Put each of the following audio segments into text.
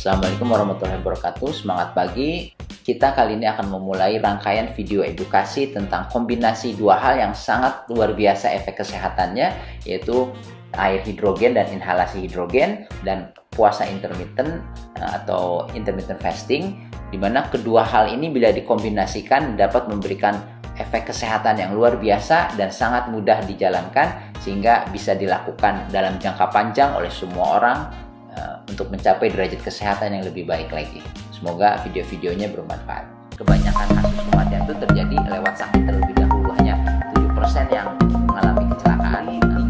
Assalamualaikum warahmatullahi wabarakatuh. Semangat pagi. Kita kali ini akan memulai rangkaian video edukasi tentang kombinasi dua hal yang sangat luar biasa efek kesehatannya, yaitu air hidrogen dan inhalasi hidrogen, dan puasa intermittent atau intermittent fasting, di mana kedua hal ini bila dikombinasikan dapat memberikan efek kesehatan yang luar biasa dan sangat mudah dijalankan, sehingga bisa dilakukan dalam jangka panjang oleh semua orang untuk mencapai derajat kesehatan yang lebih baik lagi. Semoga video-videonya bermanfaat. Kebanyakan kasus kematian itu terjadi lewat sakit terlebih dahulu. Hanya 7% yang mengalami kecelakaan.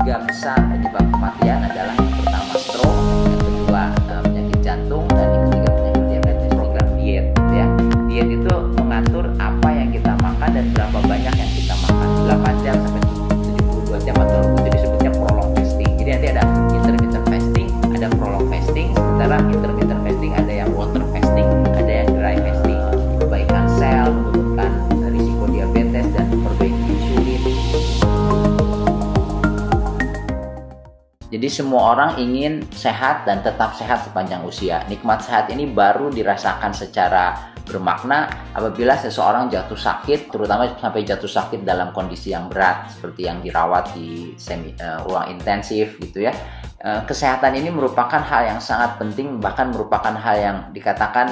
3 besar penyebab kematian adalah yang pertama stroke, yang kedua penyakit jantung, dan yang ketiga penyakit diabetes. Program diet, ya. Diet itu mengatur apa yang kita makan dan berapa banyak yang kita makan. 8 jam sampai 72 jam atau itu disebutnya prolonged fasting. Jadi nanti ada intermittent fasting, ada prolonged fasting. Sementara intermittent fasting ada yang water fasting, ada yang dry fasting. Perbaikan sel, menurunkan risiko diabetes, dan memperbaiki insulin. Jadi semua orang ingin sehat dan tetap sehat sepanjang usia. Nikmat sehat ini baru dirasakan secara bermakna apabila seseorang jatuh sakit, terutama sampai jatuh sakit dalam kondisi yang berat seperti yang dirawat di ruang intensif gitu ya. Kesehatan ini merupakan hal yang sangat penting, bahkan merupakan hal yang dikatakan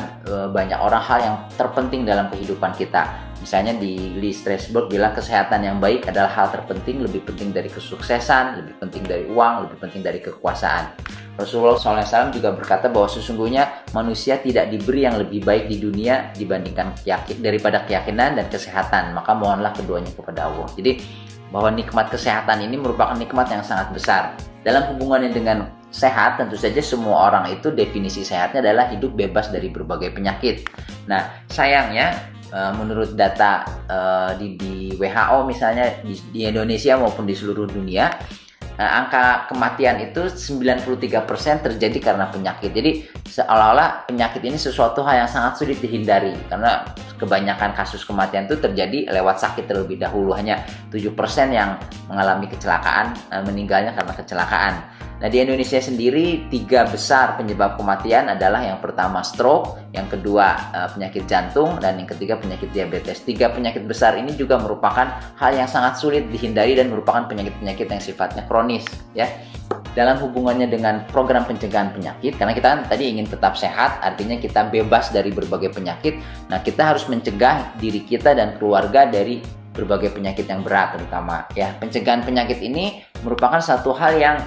banyak orang hal yang terpenting dalam kehidupan kita. Misalnya di Lee Strasberg bilang kesehatan yang baik adalah hal terpenting, lebih penting dari kesuksesan, lebih penting dari uang, lebih penting dari kekuasaan. Rasulullah SAW juga berkata bahwa sesungguhnya manusia tidak diberi yang lebih baik di dunia dibandingkan daripada keyakinan dan kesehatan, maka mohonlah keduanya kepada Allah. Jadi bahwa nikmat kesehatan ini merupakan nikmat yang sangat besar. Dalam hubungannya dengan sehat, tentu saja semua orang itu definisi sehatnya adalah hidup bebas dari berbagai penyakit. Nah, sayangnya menurut data di WHO misalnya di Indonesia maupun di seluruh dunia, angka kematian itu 93% terjadi karena penyakit. Jadi seolah-olah penyakit ini sesuatu hal yang sangat sulit dihindari, karena kebanyakan kasus kematian itu terjadi lewat sakit terlebih dahulu. Hanya 7% yang mengalami kecelakaan, meninggalnya karena kecelakaan. Nah, di Indonesia sendiri 3 besar penyebab kematian adalah yang pertama stroke, yang kedua penyakit jantung, dan yang ketiga penyakit diabetes. 3 penyakit besar ini juga merupakan hal yang sangat sulit dihindari dan merupakan penyakit-penyakit yang sifatnya kronis, ya. Dalam hubungannya dengan program pencegahan penyakit, karena kita kan tadi ingin tetap sehat, artinya kita bebas dari berbagai penyakit. Nah, kita harus mencegah diri kita dan keluarga dari berbagai penyakit yang berat terutama, ya. Pencegahan penyakit ini merupakan satu hal yang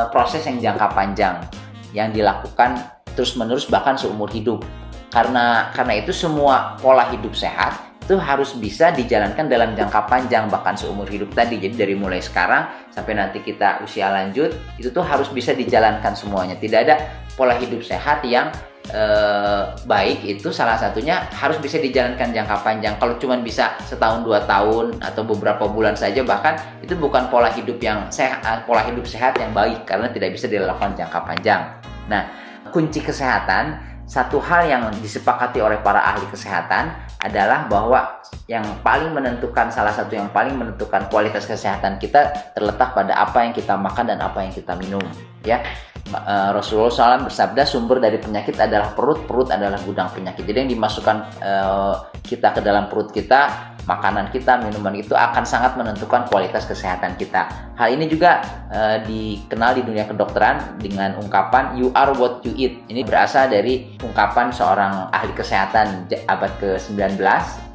proses yang jangka panjang yang dilakukan terus-menerus bahkan seumur hidup. Karena itu semua pola hidup sehat itu harus bisa dijalankan dalam jangka panjang, bahkan seumur hidup tadi. Jadi dari mulai sekarang sampai nanti kita usia lanjut, itu tuh harus bisa dijalankan semuanya. Tidak ada pola hidup sehat yang baik itu salah satunya harus bisa dijalankan jangka panjang. Kalau cuma bisa setahun 2 tahun atau beberapa bulan saja, bahkan itu bukan pola hidup yang sehat, pola hidup sehat yang baik, karena tidak bisa dilakukan jangka panjang. Nah, kunci kesehatan, satu hal yang disepakati oleh para ahli kesehatan adalah bahwa yang paling menentukan, salah satu yang paling menentukan kualitas kesehatan kita terletak pada apa yang kita makan dan apa yang kita minum, ya. Rasulullah SAW bersabda, sumber dari penyakit adalah perut, perut adalah gudang penyakit. Jadi yang dimasukkan kita ke dalam perut kita, makanan kita, minuman itu akan sangat menentukan kualitas kesehatan kita. Hal ini juga dikenal di dunia kedokteran dengan ungkapan you are what you eat. Ini berasal dari ungkapan seorang ahli kesehatan abad ke-19,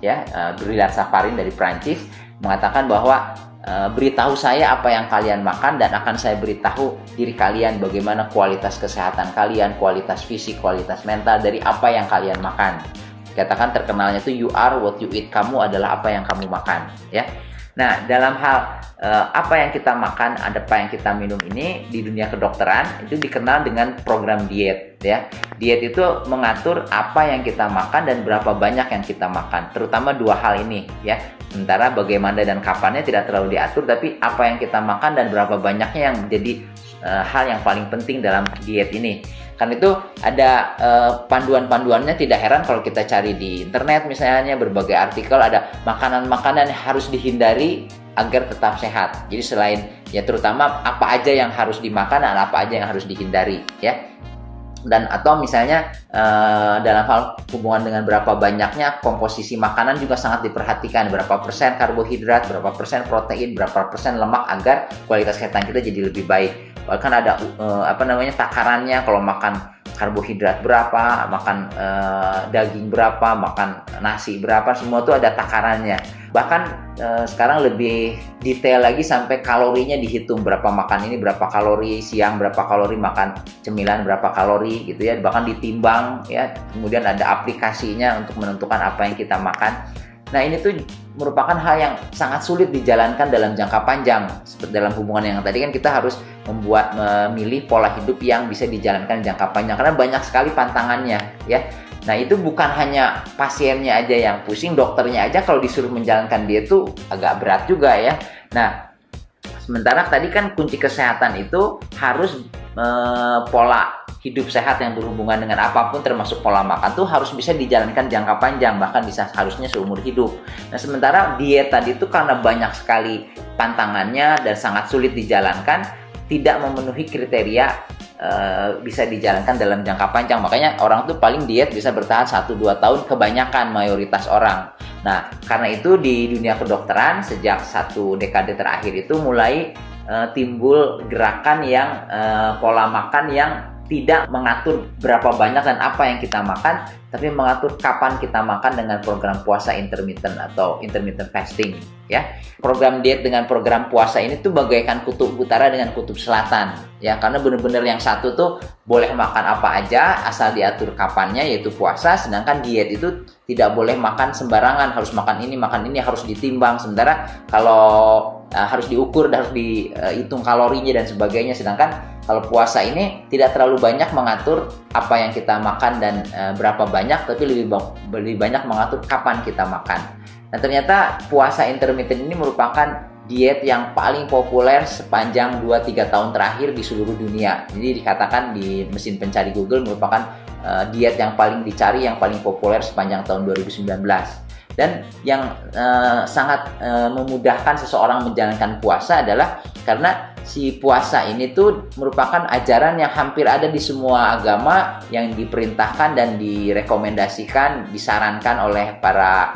ya, Brillat Savarin dari Prancis, mengatakan bahwa beritahu saya apa yang kalian makan dan akan saya beritahu diri kalian bagaimana kualitas kesehatan kalian, kualitas fisik, kualitas mental dari apa yang kalian makan. Dikatakan terkenalnya itu you are what you eat, kamu adalah apa yang kamu makan, ya. Nah, dalam hal apa yang kita makan, apa yang kita minum ini di dunia kedokteran itu dikenal dengan program diet, ya. Diet itu mengatur apa yang kita makan dan berapa banyak yang kita makan, terutama 2 hal ini, ya. Sementara bagaimana dan kapannya tidak terlalu diatur, tapi apa yang kita makan dan berapa banyaknya yang menjadi hal yang paling penting dalam diet ini. Karena itu ada panduan-panduannya, tidak heran kalau kita cari di internet misalnya berbagai artikel ada makanan-makanan yang harus dihindari agar tetap sehat. Jadi selain ya terutama apa aja yang harus dimakan dan apa aja yang harus dihindari, ya. Dan atau misalnya dalam hal hubungan dengan berapa banyaknya komposisi makanan juga sangat diperhatikan, berapa persen karbohidrat, berapa persen protein, berapa persen lemak agar kualitas kesehatan kita jadi lebih baik. Bahkan ada takarannya, kalau makan karbohidrat berapa, makan daging berapa, makan nasi berapa, semua itu ada takarannya. Bahkan sekarang lebih detail lagi sampai kalorinya dihitung, berapa makan ini berapa kalori, siang berapa kalori, makan cemilan berapa kalori gitu ya, bahkan ditimbang ya. Kemudian ada aplikasinya untuk menentukan apa yang kita makan. Nah, ini tuh merupakan hal yang sangat sulit dijalankan dalam jangka panjang. Seperti dalam hubungan yang tadi kan kita harus memilih pola hidup yang bisa dijalankan jangka panjang karena banyak sekali pantangannya ya. Nah, itu bukan hanya pasiennya aja yang pusing, dokternya aja kalau disuruh menjalankan diet itu agak berat juga ya. Nah, sementara tadi kan kunci kesehatan itu harus pola hidup sehat yang berhubungan dengan apapun termasuk pola makan tuh harus bisa dijalankan jangka panjang, bahkan bisa harusnya seumur hidup. Nah, sementara diet tadi itu karena banyak sekali pantangannya dan sangat sulit dijalankan, tidak memenuhi kriteria bisa dijalankan dalam jangka panjang. Makanya orang tuh paling diet bisa bertahan 1-2 tahun, kebanyakan mayoritas orang. Nah, karena itu di dunia kedokteran sejak 1 dekade terakhir itu mulai timbul gerakan yang pola makan yang tidak mengatur berapa banyak dan apa yang kita makan, tapi mengatur kapan kita makan dengan program puasa intermittent atau intermittent fasting ya. Program diet dengan program puasa ini tuh bagaikan kutub utara dengan kutub selatan ya, karena benar-benar yang satu tuh boleh makan apa aja asal diatur kapannya, yaitu puasa, sedangkan diet itu tidak boleh makan sembarangan, harus makan ini harus ditimbang. Sementara kalau harus diukur, harus dihitung kalorinya dan sebagainya. Sedangkan kalau puasa ini tidak terlalu banyak mengatur apa yang kita makan dan berapa banyak, tapi lebih banyak mengatur kapan kita makan. Nah, ternyata puasa intermittent ini merupakan diet yang paling populer sepanjang 2-3 tahun terakhir di seluruh dunia. Jadi dikatakan di mesin pencari Google merupakan diet yang paling dicari, yang paling populer sepanjang tahun 2019. Dan yang sangat memudahkan seseorang menjalankan puasa adalah karena si puasa ini tuh merupakan ajaran yang hampir ada di semua agama, yang diperintahkan dan direkomendasikan, disarankan oleh para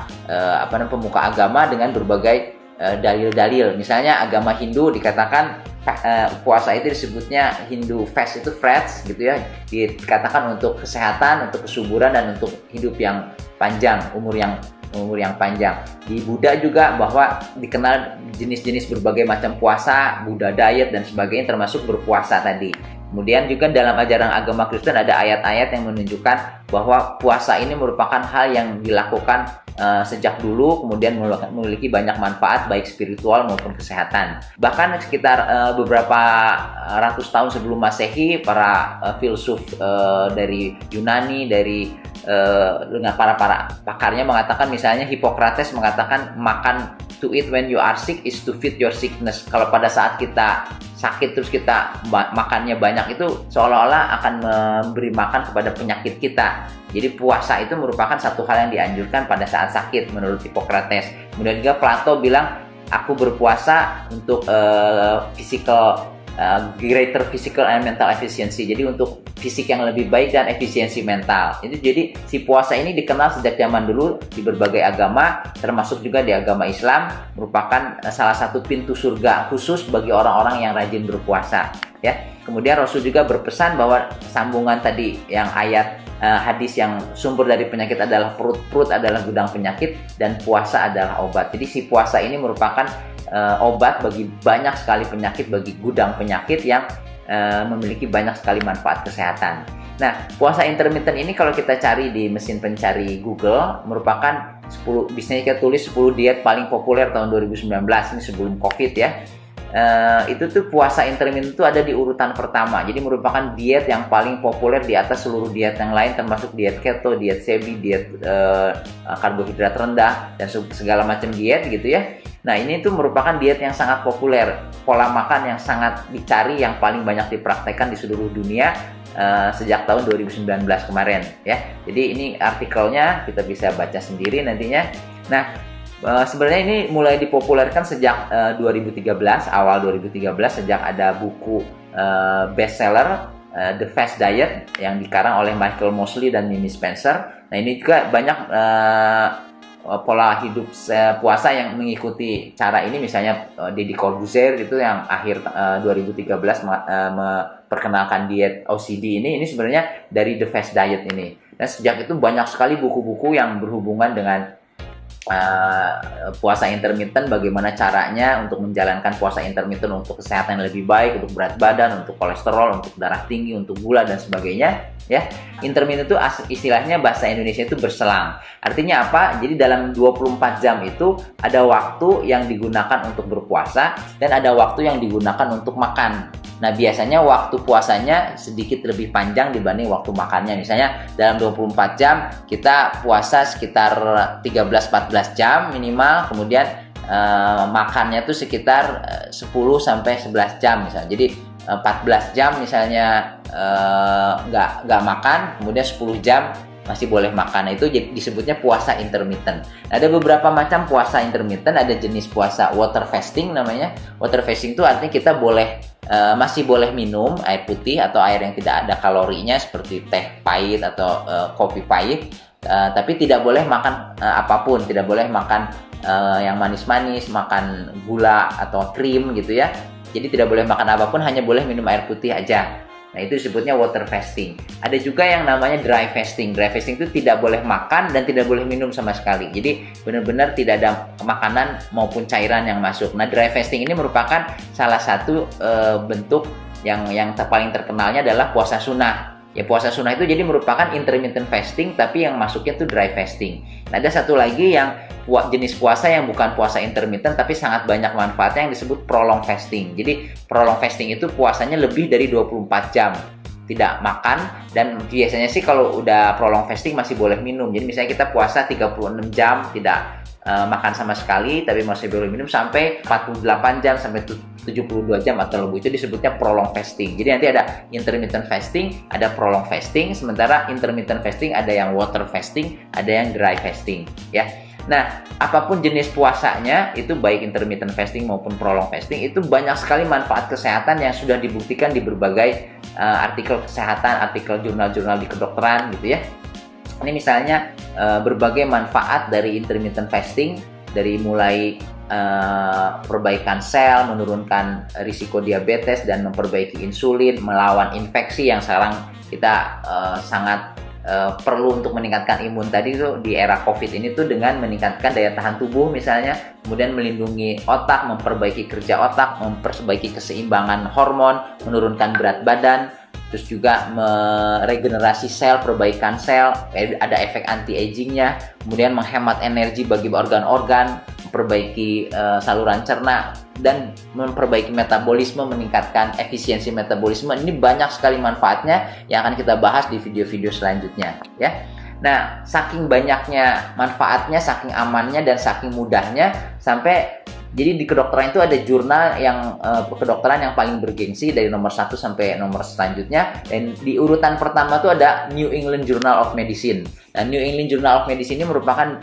pemuka agama dengan berbagai dalil-dalil. Misalnya agama Hindu dikatakan puasa itu disebutnya Hindu fast, itu fresh gitu ya, dikatakan untuk kesehatan, untuk kesuburan, dan untuk hidup yang panjang, umur yang panjang. Di Buddha juga bahwa dikenal jenis-jenis berbagai macam puasa, Buddha diet dan sebagainya, termasuk berpuasa tadi. Kemudian juga dalam ajaran agama Kristen ada ayat-ayat yang menunjukkan bahwa puasa ini merupakan hal yang dilakukan sejak dulu, kemudian memiliki banyak manfaat baik spiritual maupun kesehatan. Bahkan sekitar beberapa ratus tahun sebelum Masehi, para filsuf dari Yunani, dengan para pakarnya mengatakan, misalnya Hippocrates mengatakan makan to eat when you are sick is to feed your sickness. Kalau pada saat kita sakit terus kita makannya banyak, itu seolah-olah akan memberi makan kepada penyakit kita. Jadi puasa itu merupakan satu hal yang dianjurkan pada saat sakit menurut Hippocrates. Kemudian juga Plato bilang, aku berpuasa untuk greater physical and mental efficiency. Jadi untuk fisik yang lebih baik dan efisiensi mental. Itu jadi si puasa ini dikenal sejak zaman dulu di berbagai agama, termasuk juga di agama Islam, merupakan salah satu pintu surga khusus bagi orang-orang yang rajin berpuasa ya. Kemudian Rasul juga berpesan bahwa sambungan tadi yang ayat hadis yang sumber dari penyakit adalah perut adalah gudang penyakit dan puasa adalah obat. Jadi si puasa ini merupakan obat bagi banyak sekali penyakit, bagi gudang penyakit yang memiliki banyak sekali manfaat kesehatan. Nah, puasa intermittent ini kalau kita cari di mesin pencari Google merupakan bisanya kita tulis 10 diet paling populer tahun 2019, ini sebelum Covid ya. Itu tuh puasa intermittent itu ada di urutan pertama. Jadi merupakan diet yang paling populer di atas seluruh diet yang lain, termasuk diet keto, diet sebi, diet karbohidrat rendah, dan segala macam diet gitu ya. Nah, ini tuh merupakan diet yang sangat populer, pola makan yang sangat dicari, yang paling banyak dipraktekkan di seluruh dunia sejak tahun 2019 kemarin ya. Jadi ini artikelnya kita bisa baca sendiri nantinya. Nah, sebenarnya ini mulai dipopulerkan sejak 2013, awal 2013, sejak ada buku bestseller The Fast Diet yang dikarang oleh Michael Mosley dan Mimi Spencer. Nah, ini juga banyak pola hidup puasa yang mengikuti cara ini, misalnya Deddy Corbuzier itu yang akhir 2013 memperkenalkan diet OCD ini sebenarnya dari The Fast Diet ini. Dan sejak itu banyak sekali buku-buku yang berhubungan dengan puasa intermittent, bagaimana caranya untuk menjalankan puasa intermittent untuk kesehatan yang lebih baik, untuk berat badan, untuk kolesterol, untuk darah tinggi, untuk gula dan sebagainya. Ya, intermittent itu istilahnya bahasa Indonesia itu berselang. Artinya apa? Jadi dalam 24 jam itu ada waktu yang digunakan untuk berpuasa dan ada waktu yang digunakan untuk makan. Nah, biasanya waktu puasanya sedikit lebih panjang dibanding waktu makannya. Misalnya dalam 24 jam kita puasa sekitar 13-14 jam minimal, kemudian makannya tuh sekitar 10-11 jam misalnya. Jadi 14 jam misalnya nggak makan, kemudian 10 jam masih boleh makan. Nah, itu disebutnya puasa intermittent. Ada beberapa macam puasa intermittent. Ada jenis puasa water fasting namanya. Water fasting itu artinya kita masih boleh minum air putih atau air yang tidak ada kalorinya seperti teh pahit atau kopi pahit, tapi tidak boleh makan apapun, tidak boleh makan yang manis-manis, makan gula atau krim gitu ya. Jadi tidak boleh makan apapun, hanya boleh minum air putih aja. Nah, itu disebutnya water fasting. Ada juga yang namanya dry fasting. Dry fasting itu tidak boleh makan dan tidak boleh minum sama sekali. Jadi benar-benar tidak ada makanan maupun cairan yang masuk. Nah, dry fasting ini merupakan salah satu bentuk yang paling terkenalnya adalah puasa sunnah. Ya, puasa sunnah itu jadi merupakan intermittent fasting, tapi yang masuknya itu dry fasting. Nah, ada satu lagi yang jenis puasa yang bukan puasa intermittent tapi sangat banyak manfaatnya, yang disebut prolong fasting. Jadi prolong fasting itu puasanya lebih dari 24 jam tidak makan, dan biasanya sih kalau udah prolong fasting masih boleh minum. Jadi misalnya kita puasa 36 jam tidak makan sama sekali tapi masih boleh minum, sampai 48 jam sampai 72 jam atau lebih, itu disebutnya prolong fasting. Jadi nanti ada intermittent fasting, ada prolong fasting. Sementara intermittent fasting ada yang water fasting, ada yang dry fasting ya. Nah, apapun jenis puasanya itu, baik intermittent fasting maupun prolong fasting, itu banyak sekali manfaat kesehatan yang sudah dibuktikan di berbagai artikel kesehatan, artikel jurnal-jurnal di kedokteran gitu ya. Ini misalnya berbagai manfaat dari intermittent fasting, dari mulai perbaikan sel, menurunkan risiko diabetes dan memperbaiki insulin, melawan infeksi yang sekarang kita sangat perlu untuk meningkatkan imun tadi tuh di era COVID ini tuh, dengan meningkatkan daya tahan tubuh misalnya, kemudian melindungi otak, memperbaiki kerja otak, memperbaiki keseimbangan hormon, menurunkan berat badan, terus juga meregenerasi sel, perbaikan sel, ada efek anti-agingnya, kemudian menghemat energi bagi organ-organ, memperbaiki saluran cerna, dan memperbaiki metabolisme, meningkatkan efisiensi metabolisme. Ini banyak sekali manfaatnya yang akan kita bahas di video-video selanjutnya ya. Nah, saking banyaknya manfaatnya, saking amannya dan saking mudahnya, sampai jadi di kedokteran itu ada jurnal yang kedokteran yang paling bergengsi dari nomor 1 sampai nomor selanjutnya, dan di urutan pertama itu ada New England Journal of Medicine. Nah, New England Journal of Medicine ini merupakan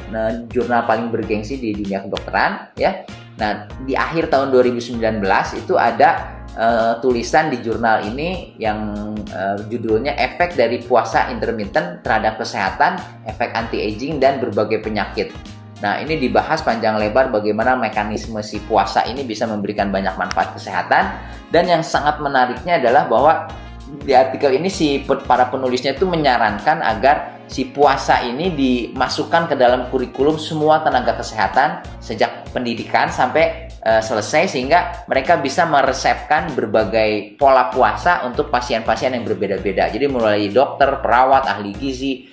jurnal paling bergengsi di dunia kedokteran ya. Nah, di akhir tahun 2019 itu ada tulisan di jurnal ini yang judulnya efek dari puasa intermittent terhadap kesehatan, efek anti-aging dan berbagai penyakit. Nah, ini dibahas panjang lebar bagaimana mekanisme si puasa ini bisa memberikan banyak manfaat kesehatan. Dan yang sangat menariknya adalah bahwa di artikel ini para penulisnya itu menyarankan agar si puasa ini dimasukkan ke dalam kurikulum semua tenaga kesehatan sejak pendidikan sampai selesai, sehingga mereka bisa meresepkan berbagai pola puasa untuk pasien-pasien yang berbeda-beda. Jadi mulai dokter, perawat, ahli gizi,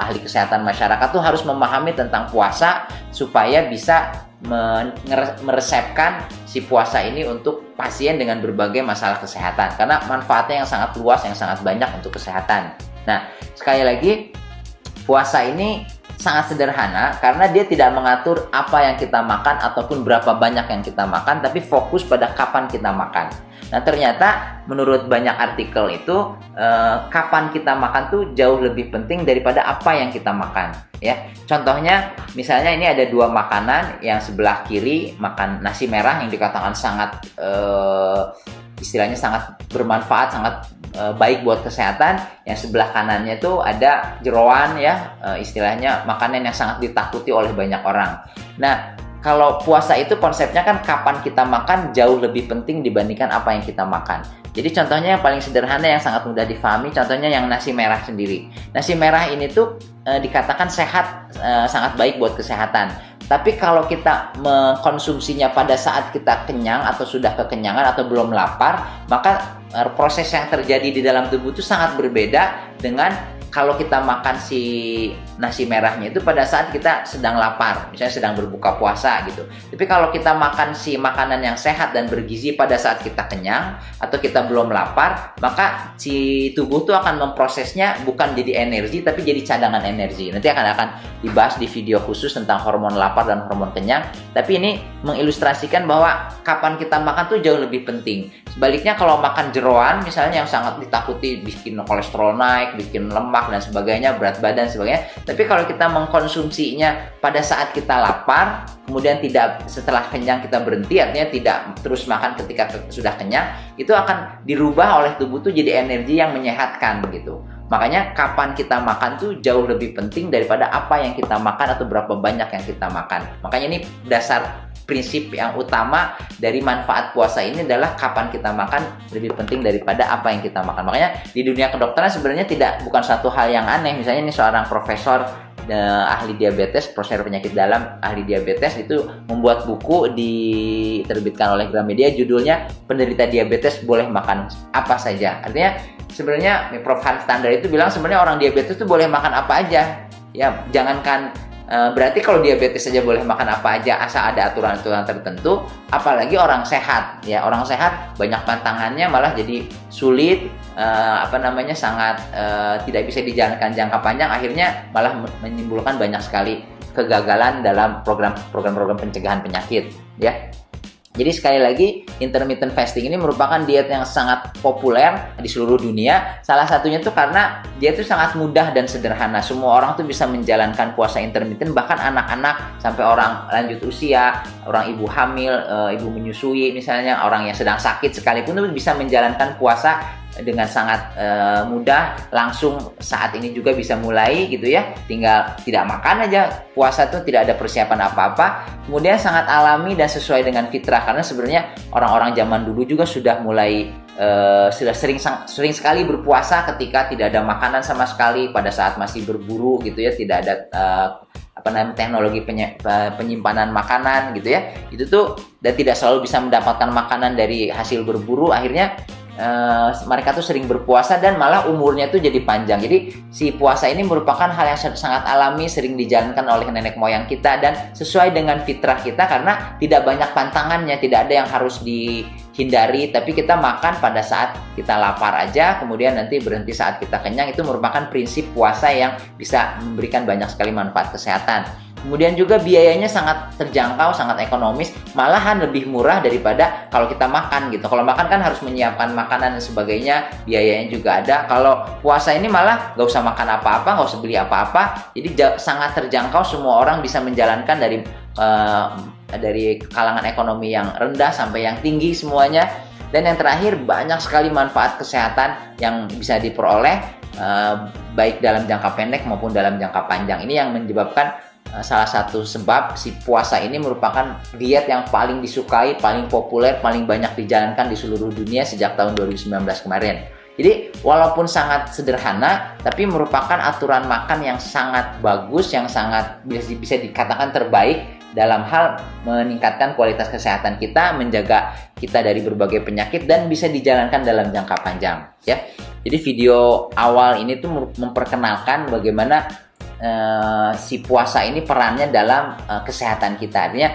ahli kesehatan masyarakat tuh harus memahami tentang puasa supaya bisa meresepkan si puasa ini untuk pasien dengan berbagai masalah kesehatan, karena manfaatnya yang sangat luas, yang sangat banyak untuk kesehatan. Nah, sekali lagi, puasa ini sangat sederhana karena dia tidak mengatur apa yang kita makan ataupun berapa banyak yang kita makan, tapi fokus pada kapan kita makan. Nah, ternyata menurut banyak artikel itu kapan kita makan tuh jauh lebih penting daripada apa yang kita makan ya. Contohnya misalnya ini ada dua makanan, yang sebelah kiri makan nasi merah yang dikatakan sangat istilahnya sangat bermanfaat, sangat baik buat kesehatan. Yang sebelah kanannya itu ada jeroan ya, istilahnya makanan yang sangat ditakuti oleh banyak orang. Nah, kalau puasa itu konsepnya kan kapan kita makan jauh lebih penting dibandingkan apa yang kita makan. Jadi contohnya yang paling sederhana yang sangat mudah difahami, contohnya yang nasi merah sendiri. Nasi merah ini tuh dikatakan sehat, sangat baik buat kesehatan. Tapi kalau kita mengkonsumsinya pada saat kita kenyang atau sudah kekenyangan atau belum lapar, maka proses yang terjadi di dalam tubuh itu sangat berbeda dengan kalau kita makan si nasi merahnya itu pada saat kita sedang lapar, misalnya sedang berbuka puasa gitu. Tapi kalau kita makan si makanan yang sehat dan bergizi pada saat kita kenyang atau kita belum lapar, maka si tubuh tuh akan memprosesnya bukan jadi energi tapi jadi cadangan energi. Nanti akan dibahas di video khusus tentang hormon lapar dan hormon kenyang. Tapi ini mengilustrasikan bahwa kapan kita makan tuh jauh lebih penting. Sebaliknya kalau makan jeroan misalnya yang sangat ditakuti bikin kolesterol naik, bikin lemak dan sebagainya, berat badan sebagainya. Tapi kalau kita mengkonsumsinya pada saat kita lapar, kemudian tidak setelah kenyang kita berhenti, artinya tidak terus makan ketika sudah kenyang, itu akan dirubah oleh tubuh tuh jadi energi yang menyehatkan gitu. Makanya kapan kita makan tuh jauh lebih penting daripada apa yang kita makan atau berapa banyak yang kita makan. Makanya ini dasar prinsip yang utama dari manfaat puasa ini adalah kapan kita makan lebih penting daripada apa yang kita makan. Makanya di dunia kedokteran sebenarnya bukan satu hal yang aneh. Misalnya ini seorang profesor ahli diabetes, profesor penyakit dalam ahli diabetes itu membuat buku diterbitkan oleh Gramedia, judulnya Penderita Diabetes Boleh Makan Apa Saja. Artinya sebenarnya Prof. Hans Standar itu bilang sebenarnya orang diabetes itu boleh makan apa aja. Ya, jangankan berarti kalau diabetes saja boleh makan apa aja asal ada aturan-aturan tertentu, apalagi orang sehat. Ya, orang sehat banyak tantangannya malah jadi sulit, sangat tidak bisa dijalankan jangka panjang, akhirnya malah menimbulkan banyak sekali kegagalan dalam program-program pencegahan penyakit, ya. Jadi sekali lagi, intermittent fasting ini merupakan diet yang sangat populer di seluruh dunia. Salah satunya tuh karena dia tuh sangat mudah dan sederhana. Semua orang tuh bisa menjalankan puasa intermittent, bahkan anak-anak sampai orang lanjut usia, orang ibu hamil, ibu menyusui misalnya, orang yang sedang sakit sekalipun tuh bisa menjalankan puasa dengan sangat mudah, langsung saat ini juga bisa mulai gitu ya, tinggal tidak makan aja, puasa tuh tidak ada persiapan apa-apa, kemudian sangat alami dan sesuai dengan fitrah, karena sebenarnya orang-orang zaman dulu juga sudah mulai sudah sering sekali berpuasa ketika tidak ada makanan sama sekali, pada saat masih berburu gitu ya, tidak ada teknologi penyimpanan makanan gitu ya, itu tuh dan tidak selalu bisa mendapatkan makanan dari hasil berburu, akhirnya mereka tuh sering berpuasa dan malah umurnya tuh jadi panjang. Jadi si puasa ini merupakan hal yang sangat alami, sering dijalankan oleh nenek moyang kita dan sesuai dengan fitrah kita karena tidak banyak pantangannya, tidak ada yang harus dihindari, tapi kita makan pada saat kita lapar aja, kemudian nanti berhenti saat kita kenyang. Itu merupakan prinsip puasa yang bisa memberikan banyak sekali manfaat kesehatan. Kemudian juga biayanya sangat terjangkau, sangat ekonomis, malahan lebih murah daripada kalau kita makan gitu. Kalau makan kan harus menyiapkan makanan dan sebagainya, biayanya juga ada. Kalau puasa ini malah nggak usah makan apa-apa, nggak usah beli apa-apa, jadi sangat terjangkau, semua orang bisa menjalankan dari kalangan ekonomi yang rendah sampai yang tinggi semuanya. Dan yang terakhir, banyak sekali manfaat kesehatan yang bisa diperoleh baik dalam jangka pendek maupun dalam jangka panjang. Ini yang menyebabkan salah satu sebab si puasa ini merupakan diet yang paling disukai, paling populer, paling banyak dijalankan di seluruh dunia sejak tahun 2019 kemarin. Jadi walaupun sangat sederhana, tapi merupakan aturan makan yang sangat bagus, yang sangat bisa dikatakan terbaik dalam hal meningkatkan kualitas kesehatan kita, menjaga kita dari berbagai penyakit, dan bisa dijalankan dalam jangka panjang. Ya, jadi video awal ini tuh memperkenalkan bagaimana si puasa ini perannya dalam kesehatan kita. Artinya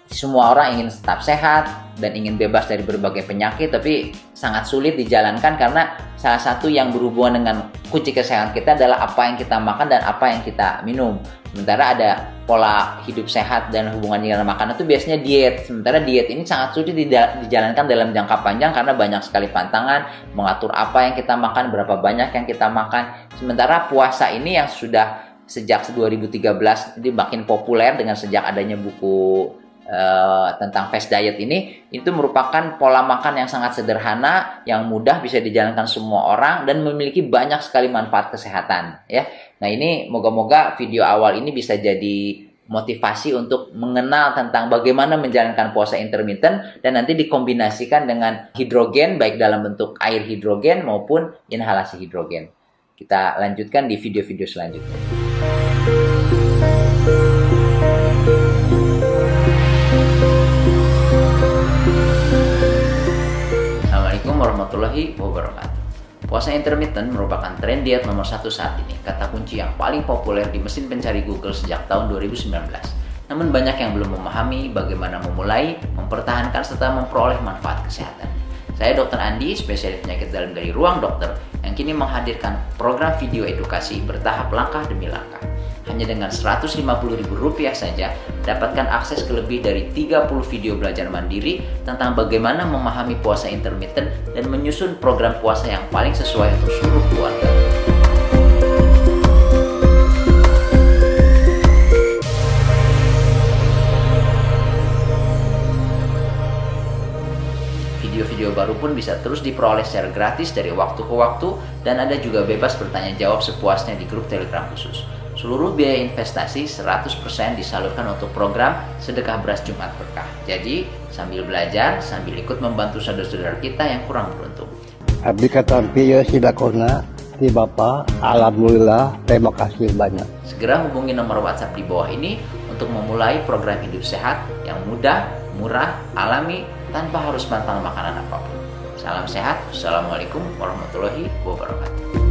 semua orang ingin tetap sehat dan ingin bebas dari berbagai penyakit, tapi sangat sulit dijalankan karena salah satu yang berhubungan dengan kunci kesehatan kita adalah apa yang kita makan dan apa yang kita minum. Sementara ada pola hidup sehat dan hubungannya dengan makanan itu biasanya diet. Sementara diet ini sangat sulit dijalankan dalam jangka panjang karena banyak sekali pantangan, mengatur apa yang kita makan, berapa banyak yang kita makan. Sementara puasa ini yang sudah sejak 2013 jadi makin populer dengan sejak adanya buku tentang fast diet ini, itu merupakan pola makan yang sangat sederhana, yang mudah bisa dijalankan semua orang dan memiliki banyak sekali manfaat kesehatan ya. Nah, ini moga-moga video awal ini bisa jadi motivasi untuk mengenal tentang bagaimana menjalankan puasa intermittent dan nanti dikombinasikan dengan hidrogen baik dalam bentuk air hidrogen maupun inhalasi hidrogen. Kita lanjutkan di video-video selanjutnya. Assalamualaikum warahmatullahi wabarakatuh. Puasa intermittent merupakan tren diet nomor 1 saat ini, kata kunci yang paling populer di mesin pencari Google sejak tahun 2019. Namun banyak yang belum memahami bagaimana memulai, mempertahankan, serta memperoleh manfaat kesehatan. Saya Dr. Andi, spesialis penyakit dalam dari Ruang Dokter, yang kini menghadirkan program video edukasi bertahap langkah demi langkah. Hanya dengan Rp150.000 saja, dapatkan akses ke lebih dari 30 video belajar mandiri tentang bagaimana memahami puasa intermittent dan menyusun program puasa yang paling sesuai untuk seluruh keluarga. Video-video baru pun bisa terus diperoleh secara gratis dari waktu ke waktu, dan ada juga bebas bertanya jawab sepuasnya di grup Telegram khusus. Seluruh biaya investasi 100% disalurkan untuk program Sedekah Beras Jumat Berkah. Jadi, sambil belajar, sambil ikut membantu saudara-saudara kita yang kurang beruntung. Abdi katampi ya sidakona ti Bapak, alhamdulillah, terima kasih banyak. Segera hubungi nomor WhatsApp di bawah ini untuk memulai program hidup sehat yang mudah, murah, alami, tanpa harus pantang makanan apapun. Salam sehat, Assalamualaikum warahmatullahi wabarakatuh.